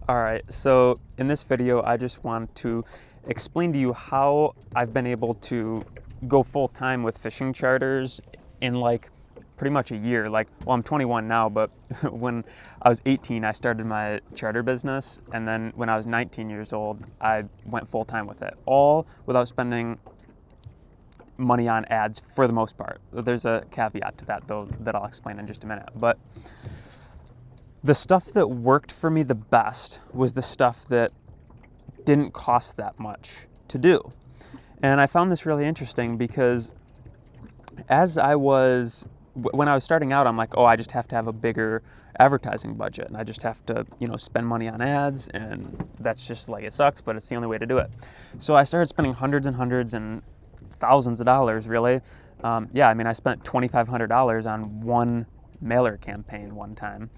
All right, so in this video, I just want to explain to you how I've been able to go full time with fishing charters in like pretty much a year. Well, I'm 21 now, but when I was 18, I started my charter business. And then when I was 19 years old, I went full time with it, all without spending money on ads for the most part. There's a caveat to that though that I'll explain in just a minute. But the stuff that worked for me the best was the stuff that didn't cost that much to do. And I found this really interesting because when I was starting out, I'm like, oh, I just have to have a bigger advertising budget and I just have to, spend money on ads, and that's just like, it sucks, but it's the only way to do it. So I started spending hundreds and hundreds and thousands of dollars, really. I spent $2,500 on one mailer campaign one time.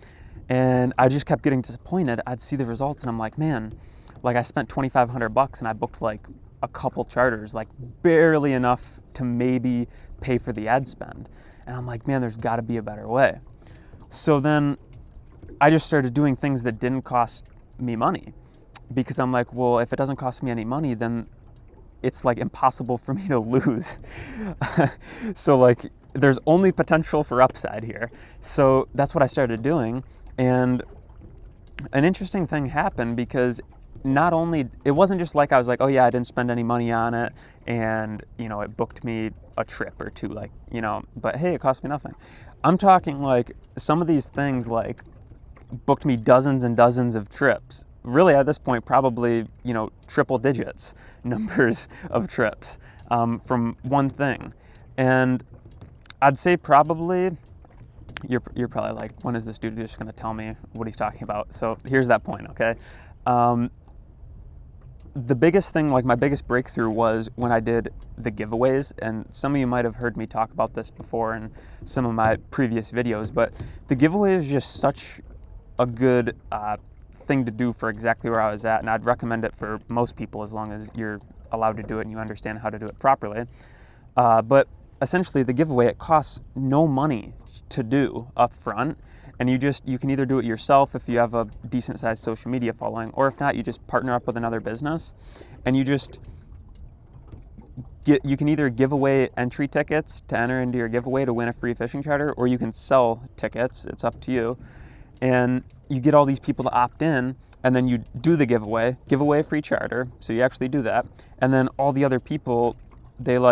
And I just kept getting disappointed. I'd see the results and I'm like, man, like I spent $2,500 and I booked like a couple charters, like barely enough to maybe pay for the ad spend. And I'm like, man, there's gotta be a better way. So then I just started doing things that didn't cost me money, because I'm like, well, if it doesn't cost me any money, then it's like impossible for me to lose. So like there's only potential for upside here. So that's what I started doing. And an interesting thing happened, because it wasn't just like I was like, oh yeah, I didn't spend any money on it and, it booked me a trip or two, but hey, it cost me nothing. I'm talking like some of these things like booked me dozens and dozens of trips. Really at this point, probably, triple digits numbers of trips from one thing. And I'd say probably, you're probably like, when is this dude just going to tell me what he's talking about? So here's that point, okay? The biggest thing, like my biggest breakthrough, was when I did the giveaways. And some of you might have heard me talk about this before in some of my previous videos, but the giveaway is just such a good thing to do for exactly where I was at. And I'd recommend it for most people as long as you're allowed to do it and you understand how to do it properly. But essentially the giveaway, it costs no money to do up front. And you can either do it yourself if you have a decent sized social media following, or if not, you just partner up with another business and you can either give away entry tickets to enter into your giveaway to win a free fishing charter, or you can sell tickets. It's up to you. And you get all these people to opt in, and then you do the giveaway, give away a free charter. So you actually do that. And then all the other people, they're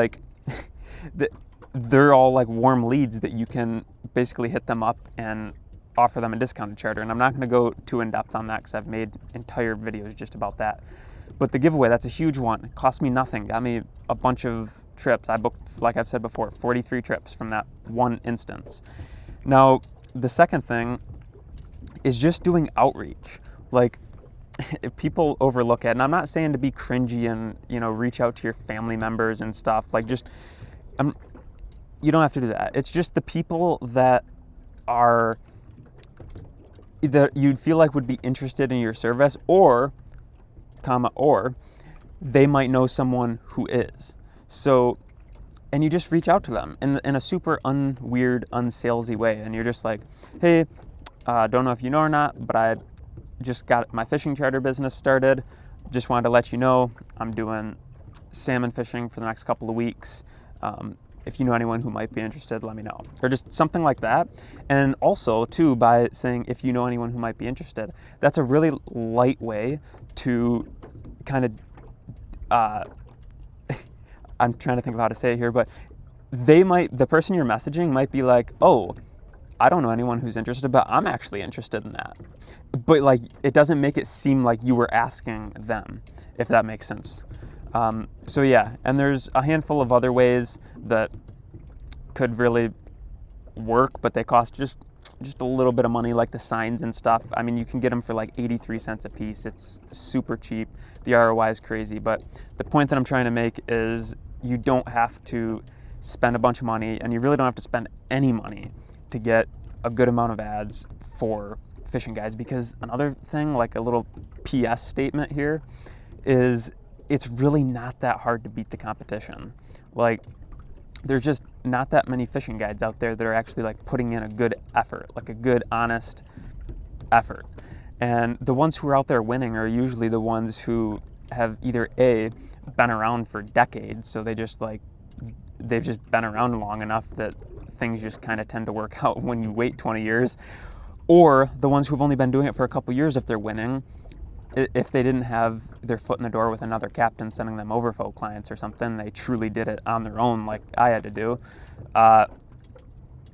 all like warm leads that you can basically hit them up and offer them a discounted charter. And I'm not going to go too in depth on that because I've made entire videos just about that. But the giveaway, that's a huge one. It cost me nothing. Got me a bunch of trips. I booked, like I've said before, 43 trips from that one instance. Now, the second thing is just doing outreach. Like, if people overlook it, and I'm not saying to be cringy and, reach out to your family members and stuff. Like, you don't have to do that. It's just the people that you'd feel like would be interested in your service, or they might know someone who is. So, and you just reach out to them in a super unweird, unsalesy way. And you're just like, hey, don't know if you know or not, but I just got my fishing charter business started. Just wanted to let you know I'm doing salmon fishing for the next couple of weeks. If you know anyone who might be interested, let me know. Or just something like that. And also, too, by saying, if you know anyone who might be interested, that's a really light way to kind of, I'm trying to think of how to say it here, but the person you're messaging might be like, oh, I don't know anyone who's interested, but I'm actually interested in that. But like, it doesn't make it seem like you were asking them, if that makes sense. So yeah, and there's a handful of other ways that could really work, but they cost just a little bit of money, like the signs and stuff. I mean, you can get them for like 83 cents a piece. It's super cheap. The ROI is crazy, but the point that I'm trying to make is you don't have to spend a bunch of money, and you really don't have to spend any money to get a good amount of ads for fishing guides. Because another thing, like a little PS statement here, is it's really not that hard to beat the competition. Like, there's just not that many fishing guides out there that are actually like putting in a good effort, like a good, honest effort. And the ones who are out there winning are usually the ones who have either A, been around for decades, so they've just been around long enough that things just kind of tend to work out when you wait 20 years, or the ones who've only been doing it for a couple years. If they're winning, if they didn't have their foot in the door with another captain sending them overflow clients or something, they truly did it on their own like I had to do.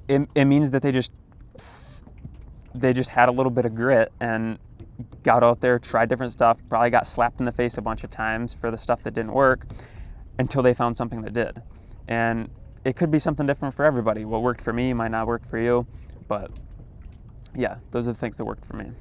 It means that they just had a little bit of grit and got out there, tried different stuff, probably got slapped in the face a bunch of times for the stuff that didn't work until they found something that did. And it could be something different for everybody. What worked for me might not work for you, but yeah, those are the things that worked for me.